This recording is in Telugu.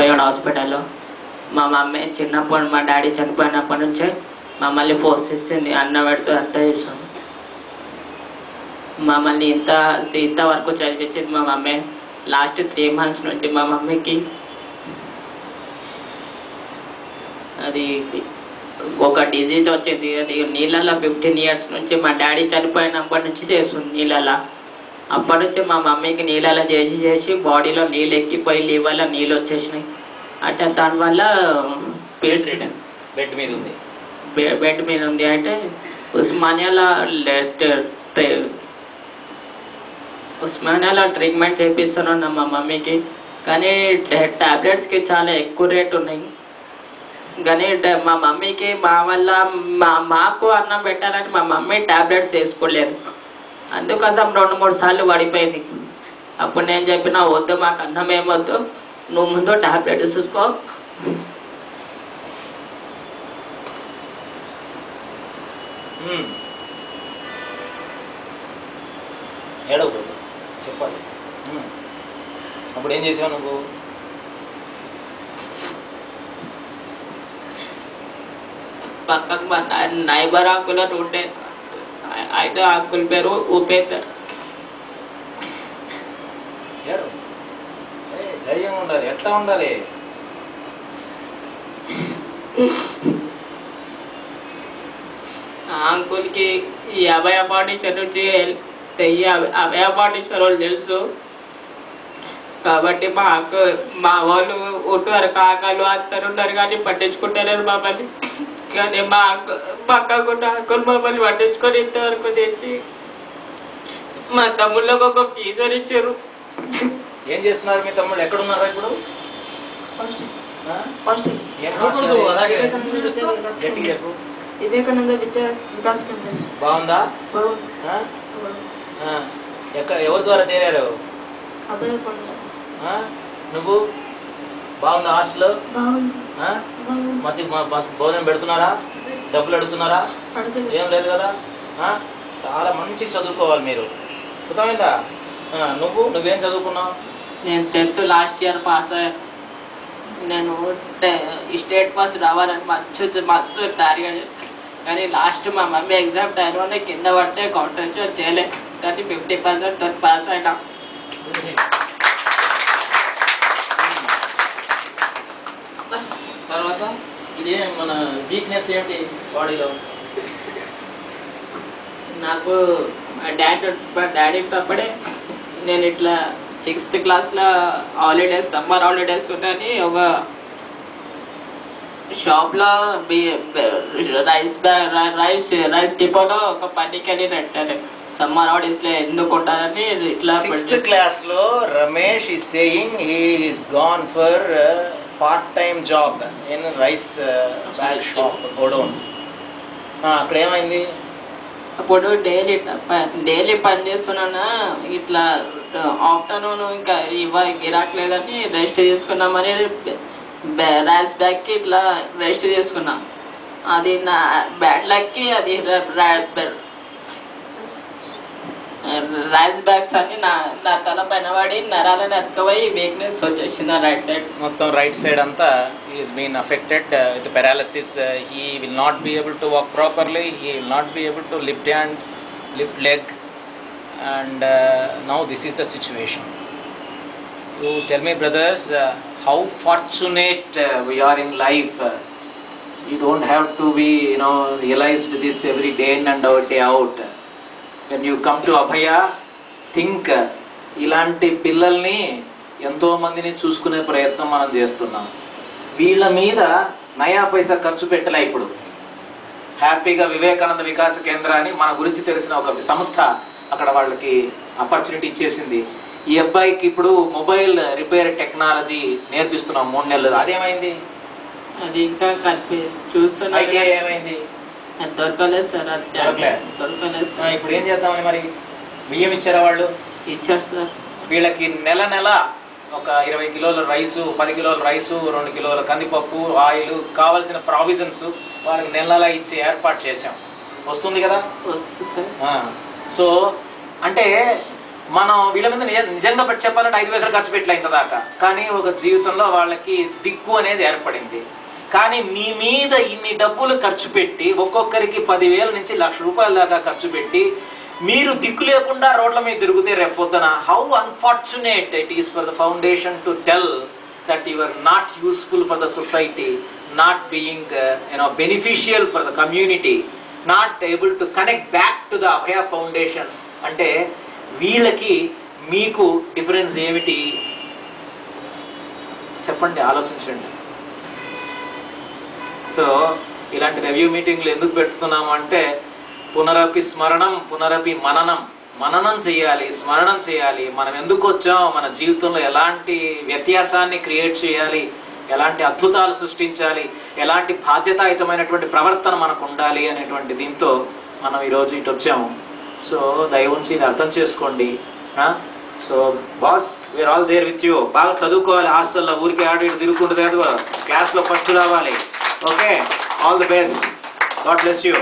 చనిపోయాడు హాస్పిటల్లో. మా మమ్మీ చిన్నప్పుడు మా డాడీ చనిపోయినప్పటి నుంచే మమ్మల్ని పోషిస్తుంది, అన్న పెడుతూ అంతా చేస్తుంది. మమ్మల్ని ఇంతవరకు చదివించింది మా మమ్మీ. లాస్ట్ 3 months నుంచి మా మమ్మీకి అది ఒక డిజీజ్ వచ్చింది. అది నీళ్ళల్లో 15 years నుంచి మా డాడీ చనిపోయినప్పటి నుంచి చేస్తుంది నీళ్ళల్లో. అప్పటి నుంచి మా మమ్మీకి నీళ్ళలో చేసి బాడీలో నీళ్ళు ఎక్కిపోయి లివర్లో నీళ్ళు వచ్చేసినాయి. అంటే దానివల్ల బెడ్ మీద ఉంది. బెడ్ మీద ఉంది. అంటే ఉస్మానియాలో ట్రీట్మెంట్ చేపిస్తున్నాను మా మమ్మీకి. కానీ టాబ్లెట్స్కి చాలా ఎక్కువ రేట్ ఉన్నాయి. కానీ మా మమ్మీకి మా వల్ల మాకు అన్నం పెట్టాలని మా మమ్మీ టాబ్లెట్స్ వేసుకోలేదు. అందుకని 2-3 సార్లు పడిపోయింది. అప్పుడు నేను చెప్పిన, వద్దు మాకు అన్నం ఏమొద్దు, నువ్వు ముందు టాబ్లెట్స్ చూసుకో. ఏడవకూడదు, చెప్పాలి. అప్పుడు ఏం చేసావు నువ్వు? పక్కకు మా నైబర్ అంకుల్ అని ఉండే, అయితే అంకుల్ పేరు ఉపేందర్. ధైర్యంగా ఉండాలి. ఎట్లా ఉండాలి? అంకుల్కి ఈ అభయ ఫౌండేషన్ నుంచి అభయ ఫౌండేషన్ వాళ్ళు తెలుసు కాబట్టి మా వాళ్ళు ఉంటారు, కాకాలు అందరు ఉన్నారు కానీ పట్టించుకుంటారు మమ్మల్ని. కానీ మా పక్కకుండా అంకుల్ మమ్మల్ని పట్టించుకొని ఇంతవరకు తెచ్చి మా తమ్ముళ్ళకి ఒక ఫీజర్ ఇచ్చారు. ఏం చేస్తున్నారు మీ తమ్ముళ్ళు? ఎక్కడున్నారా ఇప్పుడు? వివేకానంద విద్యా వికాస్ కేంద్రం. బాగుందా? ఎవరి ద్వారా చేరారు? నువ్వు బాగుందా? హాస్టల్ మంచి భోజనం పెడుతున్నారా? డబ్బులు అడుగుతున్నారా? ఏం లేదు కదా. చాలా మంచిగా చదువుకోవాలి మీరు, అర్థమైందా? నువ్వేం చదువుకున్నావు? నేను 10th లాస్ట్ ఇయర్ పాస్ అయ్యాను. నేను స్టేట్ పాస్ రావాలని మస్తు టార్గెట్. కానీ లాస్ట్ మా మమ్మీ ఎగ్జామ్ టైంలోనే కింద పడితే కాన్సన్ట్రేషన్ చేయలేదు. కానీ 50% తోటి పాస్ అయినా. తర్వాత ఇదే మన వీక్నెస్ ఏంటి బాడీలో? నాకు డాడీ అప్పుడే నేను ఇట్లా 6th క్లాస్లో హాలిడేస్, సమ్మర్ హాలిడేస్ ఉన్నాయని ఒక షాప్లో రైస్ డిపోలో ఒక పనికి వెళ్ళి పెట్టారు. సమ్మర్ హాలిడేస్లో ఎందుకు ఉంటారని ఇట్లా. 6th క్లాస్లో Ramesh is saying he is gone for part-time job in rice bag shop godown. అక్కడ ఏమైంది? అప్పుడు డైలీ పని చేస్తున్నానా. ఇట్లా ఆఫ్టర్నూన్ ఇంకా గిరాక్ లేదని రెస్ట్ తీసుకున్నామని రైస్ బ్యాగ్కి ఇట్లా రెస్ట్ తీసుకున్నా. అది నా బ్యాడ్ లక్కి అది రైస్ బ్యాగ్స్ అని నా తల పైన పడి నరాలని అతుకపోయి వీక్నెస్ వచ్చేసింది రైట్ సైడ్. మొత్తం రైట్ సైడ్ అంతా is been affected with paralysis. He will not be able to walk properly. He will not be able to lift hand, lift leg. And now this is the situation. You tell me brothers, how fortunate we are in life. You don't have to be realized this every day in and day out. When you come to Abhaya, think, ఇలాంటి పిల్లల్ని ఎంతో మందిని చూసుకునే ప్రయత్నం మనం చేస్తున్నాం. వీళ్ళ మీద నయా పైసా ఖర్చు పెట్టలే. ఇప్పుడు హ్యాపీగా వివేకానంద వికాస కేంద్రాన్ని మన గురించి తెలిసిన ఒక సంస్థ అక్కడ వాళ్ళకి ఆపర్చునిటీ ఇచ్చేసింది. ఈ అబ్బాయికి ఇప్పుడు మొబైల్ రిపేర్ టెక్నాలజీ నేర్పిస్తున్నాం 3 నెలలు. అదేమైంది? అది ఇంకా చూస్తున్నా. ఐడియా ఏమైంది? దొరకలేదు సార్. దొరకలేదు సార్. ఇప్పుడు ఏం చేద్దామని? మరి బియ్యం ఇచ్చారా వాళ్ళు? ఇచ్చారు సార్. వీళ్ళకి నెల ఒక 20 కిలోల రైసు, 10 కిలోల రైసు, 2 కిలోల కందిపప్పు, ఆయిల్, కావాల్సిన ప్రావిజన్స్ వాళ్ళకి నెల ఇచ్చే ఏర్పాటు చేసాం. వస్తుంది కదా. సో అంటే మనం వీళ్ళ మీద నిజంగా పెట్టి చెప్పాలంటే 5 పైసలు ఖర్చు పెట్టలే ఇంత దాకా, కానీ ఒక జీవితంలో వాళ్ళకి దిక్కు అనేది ఏర్పడింది. కానీ మీ మీద ఇన్ని డబ్బులు ఖర్చు పెట్టి ఒక్కొక్కరికి 10,000 నుంచి ₹1,00,000 దాకా ఖర్చు పెట్టి మీరు దిక్కు లేకుండా రోడ్ల మీద తిరిగితే రేపొద్దున how unfortunate it is for the foundation to tell that you are not useful for the society, not being beneficial for the community, not able to connect back to the Abhaya foundation. అంటే వీళ్ళకి మీకు డిఫరెన్స్ ఏమిటి చెప్పండి, ఆలోచించండి. సో ఇలాంటి రివ్యూ మీటింగ్లు ఎందుకు పెడుతున్నాము అంటే పునరపి స్మరణం పునరపి మననం చేయాలి, స్మరణం చేయాలి. మనం ఎందుకు వచ్చాం, మన జీవితంలో ఎలాంటి వ్యత్యాసాన్ని క్రియేట్ చేయాలి, ఎలాంటి అద్భుతాలు సృష్టించాలి, ఎలాంటి బాధ్యతాయుతమైనటువంటి ప్రవర్తన మనకు ఉండాలి అనేటువంటి దీంతో మనం ఈరోజు ఇటు వచ్చాము. సో దయ ఉంచి ఇది అర్థం చేసుకోండి. So boss, we are all there with you. బాగా చదువుకోవాలి, హాస్టల్లో ఊరికే ఆడు ఇటు తిరుగుకుంటుంది, క్లాస్లో ఫస్ట్ రావాలి. Okay, all the best, God bless you.